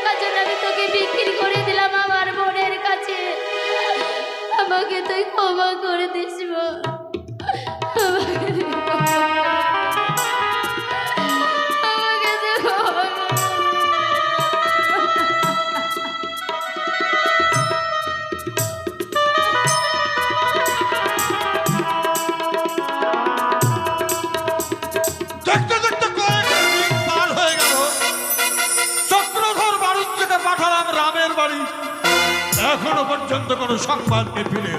টাকার জন্য আমি তোকে বিক্রি করে দিলাম আমার বোনের কাছে। আমাকে তুই ক্ষমা করে দিস মা। আমাকে তুই ক্ষমা করে দিস। দেখতে দেখতে কয়েকদিন পার হয়ে গেল। চক্রধর বাড়ির থেকে পাঠালাম রামের বাড়ি, এখনো পর্যন্ত কোনো সংবাদ নেই ফিরে।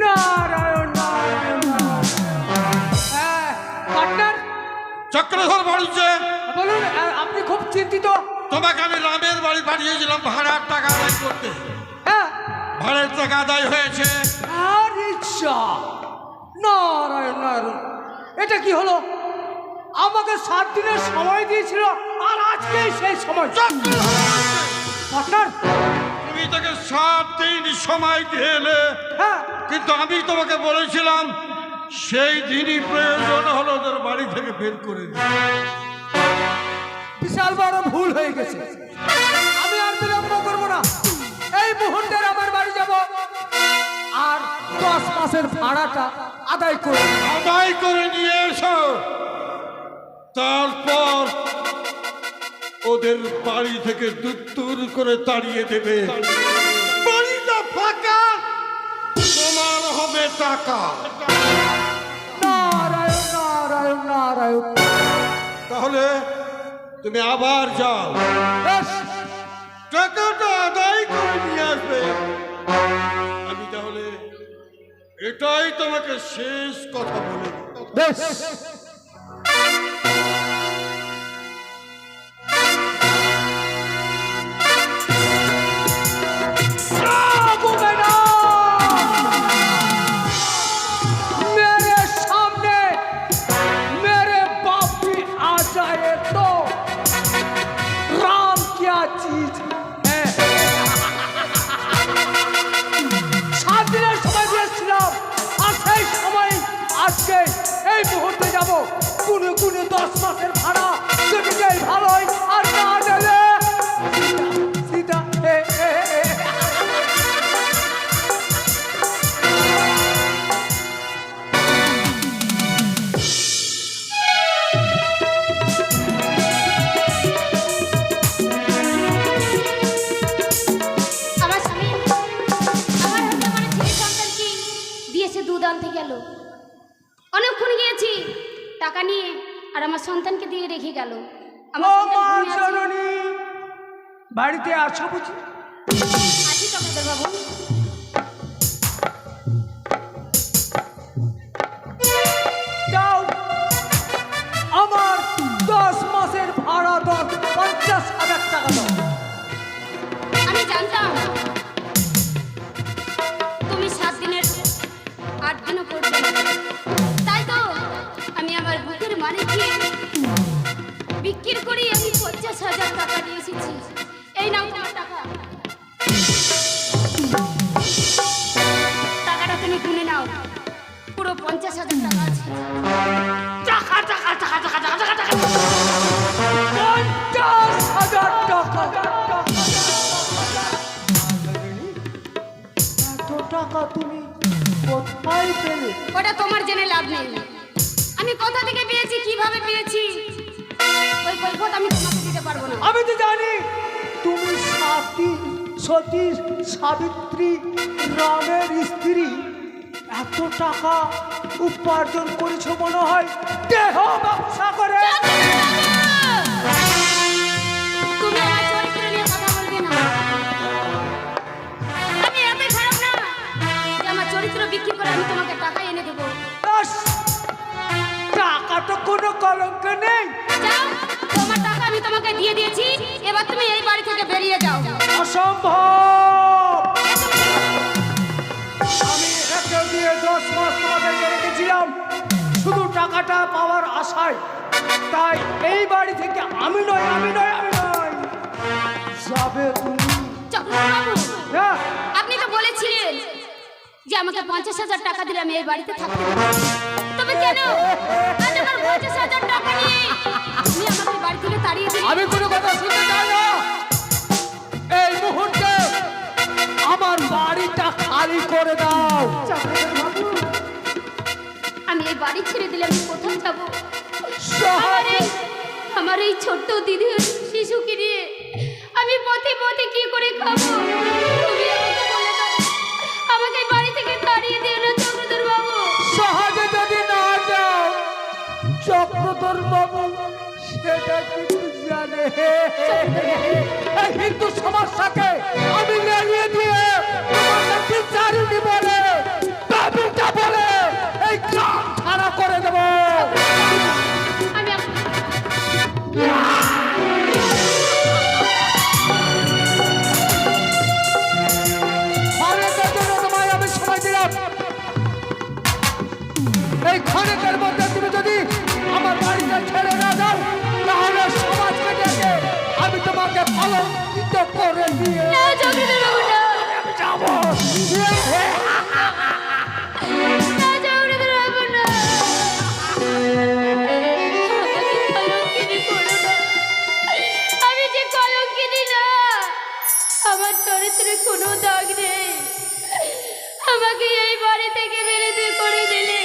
নারায়ণ নারায়ণ হ্যাঁ পার্টনার চক্রধর বাড়িতে বলুন, আপনি খুব চিন্তিত। তোমাকে আমি রামের বাড়ি পাঠিয়েছিলাম ভাড়ার টাকা আদায় করতে। হ্যাঁ ভাড়ার টাকা আদায় হয়েছে। আর ইচ্ছা নারায়ণ নারায়ণ, এটা কি হলো? আমাকে 7 দিনের সময় দিয়েছিল আর আজকেই সেই সময়। পার্টনার তুমি তাকে 7 দিন সময় দিয়ে এলে, হ্যাঁ কিন্তু আমি তোমাকে বলেছিলাম সেই দিনই প্রয়োজন হলো ওদের বাড়ি থেকে বের করে দিই। বিশাল বড় ভুল হয়ে গেছে। আমি আর বিলম্ব করবো না, এই মুহূর্তে আমার বাড়ি যাব আর 10 মাসের ভাড়াটা আদায় করে আদায় করে নিয়ে এসো। তারপর ওদের বাড়ি থেকে দূর করে তাড়িয়ে দেবে। বাড়িটা ফাঁকা, তোমার হবে টাকা। নারায়ণ নারায়ণ নারায়ণ। তাহলে তুমি আবার যাও, বেশ টাকাটা আদায় করে নিয়ে আসবে। আমি তাহলে এটাই তোমাকে শেষ কথা বলে দিই। বেশ मेरे सामने मेरे बाप भी आ जाए तो राम क्या चीज है। 7 দিনের সময় দিয়েছিলাম আর সেই সময় আজকে এই মুহূর্তে যাব। কোনে কোনে 10 মাসের ভাড়া যদি দেয় ভালোই, আর না দিলে সীতা আমার স্বামী আমার হাতে আমার ছেলে সন্তানকে দিয়েছে, দুধ আনতে গেল। অনেকক্ষণ গিয়েছি টাকা নিয়ে, আর আমার সন্তানকে দিয়ে রেখে গেল। আমার ও সন্তান মা ঘুমিয়ে আছে। জননী, বাড়িতে আছো বুঝি? আছি চক্রধর বাবু। দাও আমার 10 মাসের ভাড়া দাও, 50,000 টাকা দাও। আমি জানতাম তুমি 7 দিনের 8 দিনও করবে না। তাই তো আমি আমার বুকের মালিককে বিক্রি করি আমি 50,000 টাকা দিয়ে এসেছি। এই নাও তোমার টাকা। টাকাটা তুমি গুনে নাও, পুরো 50,000 টাকা আছে। টাকা টাকা টাকা টাকা টাকা টাকা টাকা 50,000 টাকা। এত টাকা তুমি কোথায় পেলে? ওটা তোমার জেনে লাভ নেই। আমি কোথা থেকে পেয়েছি, কিভাবে পেয়েছি, ওই কৈফিয়ত আমি তোমাকে দিতে পারবো না। আমি তো জানি তুমি সতী সাবিত্রী রামের স্ত্রী। এত টাকা উপার্জন করেছো মনে হয় দেহ ব্যবসা করে। তুমি আমার চরিত্র নিয়ে কথা বলবে না। আমি এতই খারাপ না যে আমার চরিত্র বিক্রি করে আমি তোমাকে টাকা এনে দেবো। ব্যাস, টাকা তো কোনো কলঙ্ক নেই। যাও, তোমার টাকা আমি তোমাকে দিয়ে দিয়েছি, এবার তুমি এই বাড়ি থেকে বেরিয়ে যাও। অসম্ভব। আমি একে দিয়ে 10 মাস তোমাদেরকে রেখেছিলাম শুধু টাকাটা পাওয়ার আশায়। তাই এই বাড়ি থেকে আমি নয় যাবে তুমি। চক্রধর বাবু, হ্যাঁ, আপনি তো বলেছিলেন যে আমাকে 50,000 টাকা দিলে আমি এই বাড়িতে থাকতে পারবো। তবে কেন আজ আমার 50,000 টাকা নিয়ে আপনি আমাকে বাড়ি থেকে তাড়িয়ে দিলে? আমি কোনো কথা শুনতে চাই না। এই মুহূর্তে আমার বাড়িটা খালি করে দাও। আমি এই বাড়ি ছেড়ে দিলে আমি কোথায় যাবো? শহরে আমার এই ছোট্ট দিদি শিশুকে নিয়ে আমি পথে পথে কি করে খাবো? তুমি আমাকে বলে দাও, আমাকে এই বাড়ি থেকে তাড়িয়ে দিও না চক্রধর বাবু। সহজে যদি না যাও, চক্রধর বাবু সেটা কিন্তু জানে। এই হিন্দু সমস্যাকে আমি লেলিয়ে দিয়ে তোমাকে বিচারিণী বলে, বাবুটা বলে এই গ্রাম ছাড়া করে দেবো। আমি ক্ষণেকের জন্য তোমায় আমি সময় দিলাম। এই ক্ষণেকের মধ্যে তুমি যদি আমার বাড়িটা ছেড়ে না যাও, তাহলে সমাজকে ডেকে আমি তোমাকে কলঙ্কিত করে দিয়ে না চক্রধর বাবু না, যাবো। না চক্রধর বাবু না, আমাকে কলঙ্কিনী করো না। আমি যে কলঙ্কিনী না, আমার চরিত্রে কোনো দাগ নেই। আমাকে এই বাড়ি থেকে বেরোতে করে দিলে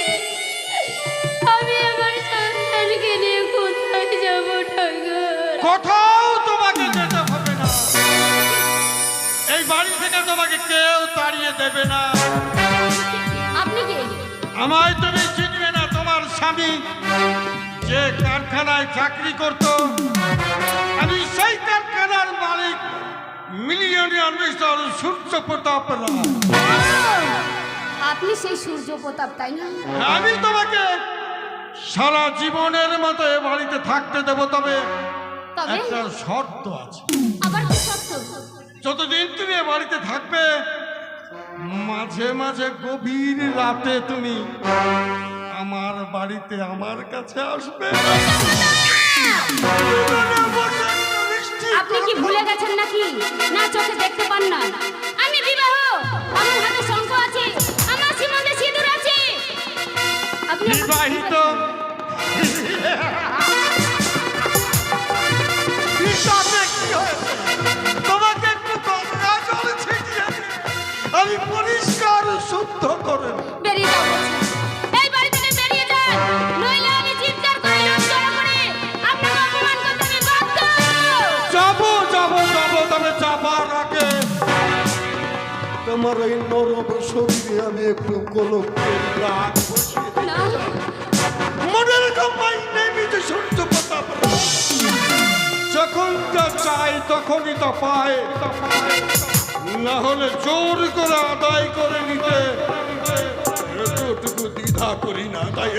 আমি আমার সন্তানকে নিয়ে কোথায় যাবো ঠাকুর? কোথাও তোমাকে যেতে হবে না, এই বাড়ি থেকে তোমাকে কেউ তাড়িয়ে দেবে না। আপনি কে? আমায় তুমি চিনবে না। তোমার স্বামী যে কারখানায় চাকরি করত, আমি সেই কারখানার মালিক মিলিয়নিয়ার মিস্টার সূর্য প্রতাপ রায়। আপনি সেই সূর্য প্রতাপ, তাই না? আমি তোমাকে সারা জীবনের মতো এ বাড়িতে থাকতে দেব, তবে তবে একটা শর্ত আছে। আবার কি সত্য? যতদিন তুমি এ বাড়িতে থাকবে, মাঝে মাঝে গভীর রাতে তুমি আমার বাড়িতে আমার কাছে আসবে। আপনি কি ভুলে গেছেন নাকি? না চোখে দেখতে পান না? আমি বিবাহ, আমার হাতে শঙ্খ আছে, আমার সীমাতে সিঁদুর আছে। আপনি আমাকে বিবাহিত হিসাবে কি হয়েছে? তোমাকে একটু গঙ্গা জল ছিটিয়ে আমি পরিষ্কার শুদ্ধ করে নেব। বেরিয়ে যাও বলছি। এই বাড়ি থেকে বেরিয়ে যান, নইলে আমি চিৎকার করে লোক জড়ো করে আপনাকে অপমান করতে আমি বাধ্য। যাবো যাবো যাবো, তবে যাবার আগে তোমার এই নরম শরীরে আমি একটু কলঙ্কের দাগ বসিয়ে দিই। না, মনে রেখো, মাই নেম ইজ সূর্য প্রতাপ রায়। যখন যা চাই তখনই তা পায়, না হলে জোর করে আদায় করে নিতে এতটুকু দ্বিধা করি না। তাই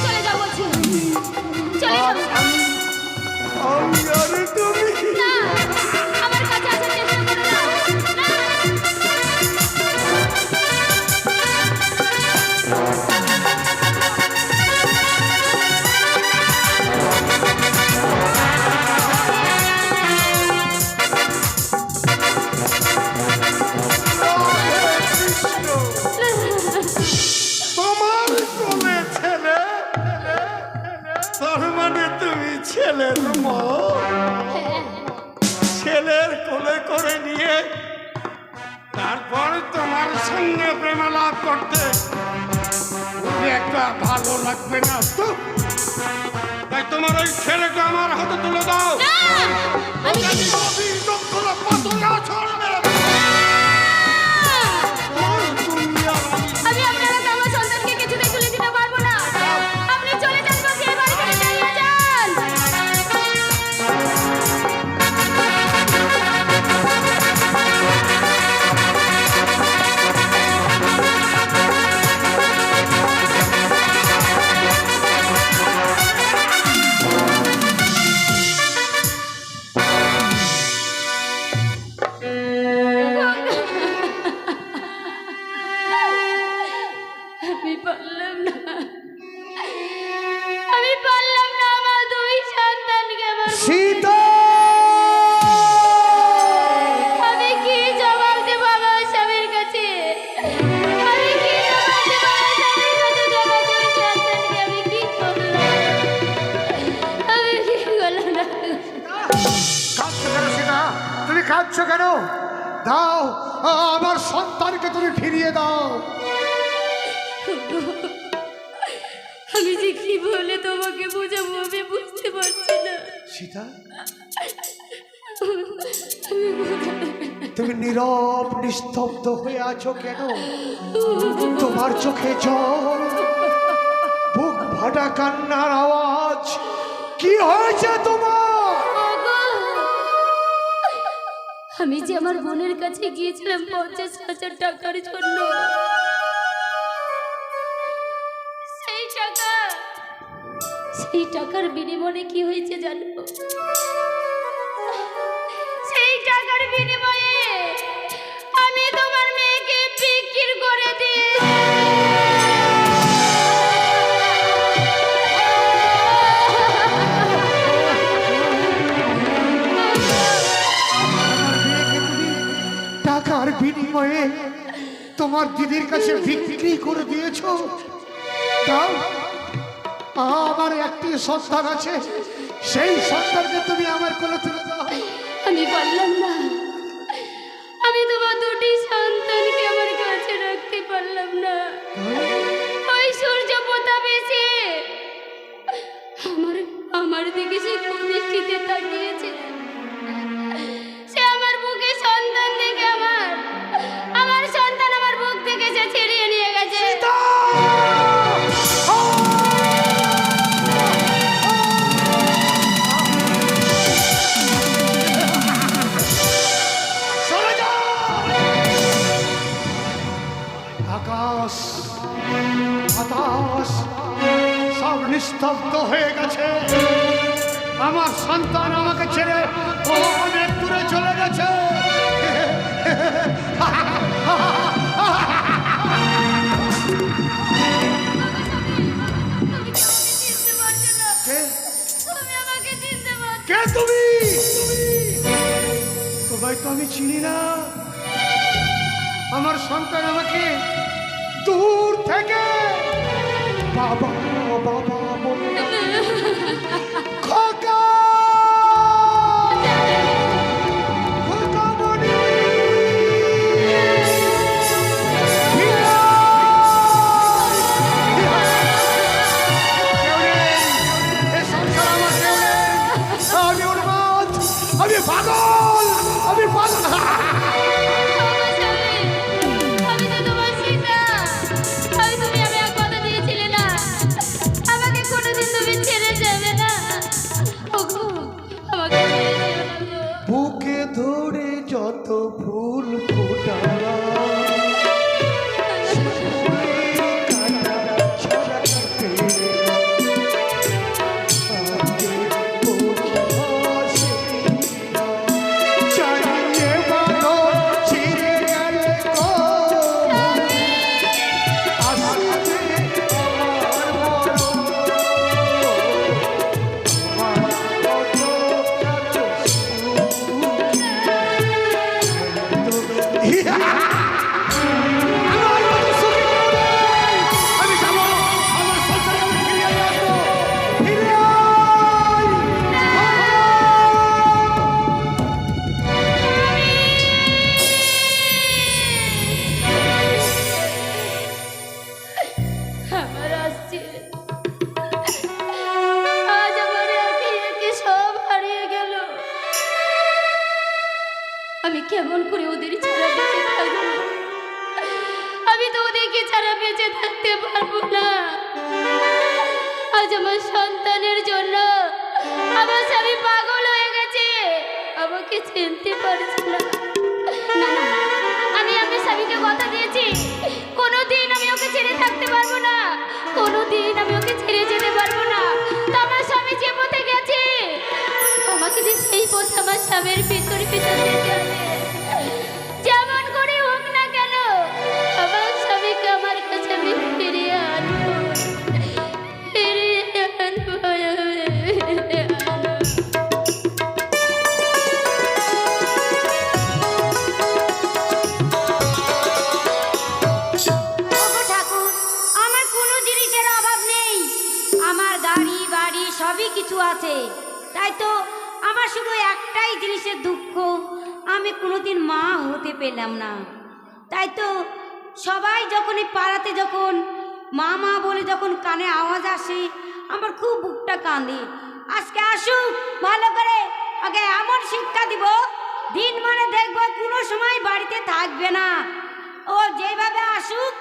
চলে যাও বলছি, চলে যাও। আমি আর তুমি না, আমার কাছে আসার চেষ্টা করো না। না। তোমার কোলে ছেলে, তার মানে তুমি ছেলের মা। ছেলের কোলে করে নিয়ে তারপর তোমার সঙ্গে প্রেমালাপ করতে একটা ভালো লাগবে না তো? তাই তোমার ওই ছেলেটা আমার হাতে তুলে দাও। না, আমি আমি আপনার হাতে আমার সন্তানকে কিছুতেই তুলে দিতে পারবো না। আপনি চলে যান বলছি, এই বাড়ি থেকে বেরিয়ে যান। কাঁদছো কেন? দাও, আমার সন্তানকে তুমি ফিরিয়ে দাও। আমি যে কি বলে তোমাকে বোঝাবো আমি বুঝতে পারছি না। সীতা, তুমি নীরব নিস্তব্ধ হয়ে আছো কেন? তোমার চোখে জল, বুক ফাটা কান্নার আওয়াজ, কি হয়েছে তোমার? আমি যে আমার বোনের কাছে গিয়েছিলাম 50,000 টাকার জন্য, সেই টাকার বিনিময়ে কি হয়েছে জানো? সেই টাকার বিনিময়ে আমি তোমার মেয়েকে বিক্রি করে দিয়ে টাকার বিনিময়ে তোমার দিদির কাছে বিক্রি করে দিয়েছো? দাও, আমার একটি সন্তান আছে, সেই সন্তানকে তুমি আমার কোলে তুলে দাও। আমি পারলাম না, আমি তোমার দুটি সন্তানকে আমার কাছে রাখতে পারলাম না। ওই সূর্য প্রতাপ এসে আমার দিকে সে দৃষ্টিতে তাকিয়েছে। সে আমার বুকে সন্তান দেখে আমার সন্তান আমার বুক থেকে সে ছিনিয়ে নিয়ে গেছে। আকাশ বাতাস সব নিস্তব্ধ হয়ে গেছে। আমার সন্তান আমাকে ছেড়ে অনেক দূরে চলে গেছে। কে তুমি? তোমায় তো আমি চিনি না। আমার সন্তান আমাকে দূর থেকে বাবা বাবা বলে খোকা খোকামণি, আমি উন্মাদ, আমি পাগল, আমি পাগল। বুকে ধরে যত ফুল ফোটালা আমি কেমন করে ওদের ছাড়া বেঁচে থাকবো? আমি তো ওদেরকে ছাড়া বেঁচে থাকতে পারবো না। আজ আমার সন্তানের জন্য আমার স্বামী পাগল হয়ে গেছে, আমাকে চিনতে পারছে না। না না, আমি আমার স্বামীকে কথা দিয়েছি কোনোদিন আমি ওকে ছেড়ে থাকতে পারবো না, কোনোদিন আমি ওকে ছেড়ে যেতে পারবো না। তো আমার স্বামী যে পথে গেছে আমাকে যে সেই পথে আমার স্বামীর ভিতরে ভিতরে যেতে হবে। যেমন করে হোক না কেন আমার স্বামীকে আমার কাছে আমি ফিরিয়ে আনবো, ফিরিয়ে আনবো, ফিরিয়ে আনবো। ঠাকুর, আমার কোনো জিনিসের অভাব নেই, আমার গাড়ি বাড়ি সবই কিছু আছে। তাই তো আমার শুধু একটাই জিনিসের দুঃখ, আমি কোনোদিন মা হতে পেলাম না। তাই তো সবাই যখন এই পাড়াতে যখন মা মা বলে যখন কানে আওয়াজ আসে আমার খুব বুকটা কাঁদে। আজকে আসুক ভালো করে আগে এমন শিক্ষা দিব, দিন মানে দেখবো কোনো সময় বাড়িতে থাকবে না। ও যেভাবে আসুক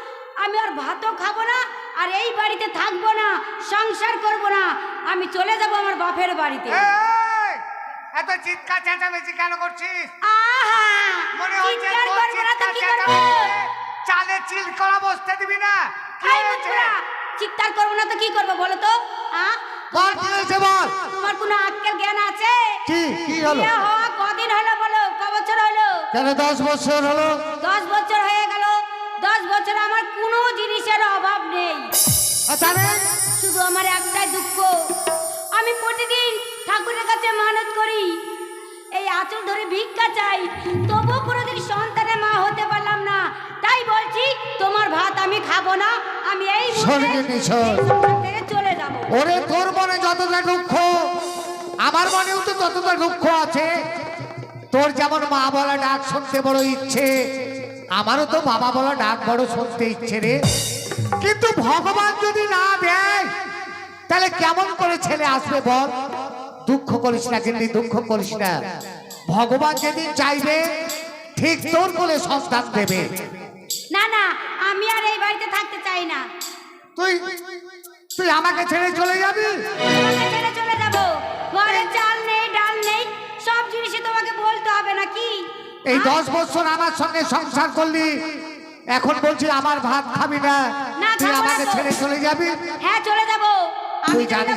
আমি আর ভাতও খাবো না, আর এই বাড়িতে থাকবো না, সংসার করব না, আমি চলে যাব আমার বাপের বাড়িতে। এই, এত চিৎকার চেঁচামেচি কেন করছিস? আহা, মনে হচ্ছে চিৎকার তোর করবো না তো চিৎকার কি করবো? চেঁচামেচিতে চালে চিল করা বসতে দিবি না। কি এই হয়েছে? মুখপুরা, চিৎকার করবো না তো কি করবো বলো তো? বল কি হয়েছে বল। তোমার কোনো আক্কেল জ্ঞান আছে? কি হলো? বিয়ে হওয়া কদিন হলো বলো, ক বছর হলো? কেন 10 বছর হলো? 10 বছর হয়ে গেল। 10 বছর আমার কোনো জিনিসের অভাব নেই। তাহলে শুধু আমার একটাই দুঃখ, আমি প্রতিদিন ঠাকুরের কাছে মানত করি, এই আঁচল ধরে ভিক্ষা চাই, তবুও কোনোদিন সন্তানের মা হতে পারলাম না। তাই বলছি তোমার ভাত আমি খাবো না, আমি এই শোনে নিশোর। থেকে চলে যাবো। ওরে তোর মনে যতটা দুঃখ আমার মনেও তো ততটা দুঃখ আছে। তোর যেমন মা বলা ডাক শুনতে বড় ইচ্ছে, আমারও তো বাবা বলা ডাক বড় শুনতে ইচ্ছে রে। কিন্তু ভগবান যদি না দেয় তাহলে কেমন করে ছেলে আসবে বল? দুঃখ করিস না কিন্তু, দুঃখ করিস না। ভগবান যেদিন চাইবে ঠিক তোর কোলে সন্তান দেবে। না না, আমি আর এই বাড়িতে থাকতে চাই না। তুই তুই আমাকে ছেড়ে চলে যাবি? তোমাকে ছেড়ে চলে যাবো। ঘরে চাল নেই, ডাল নেই, সব জিনিসই তোমাকে বলতে হবে নাকি? এই 10 বছর আমার সঙ্গে সংসার করলি, এখন বলছি আমার ভাত খাবি না, না, তুই খাবো না আমাকে তো। ছেড়ে চলে যাবি? হ্যাঁ চলে যাবো। আমি তুই চলে জানিস যাবো।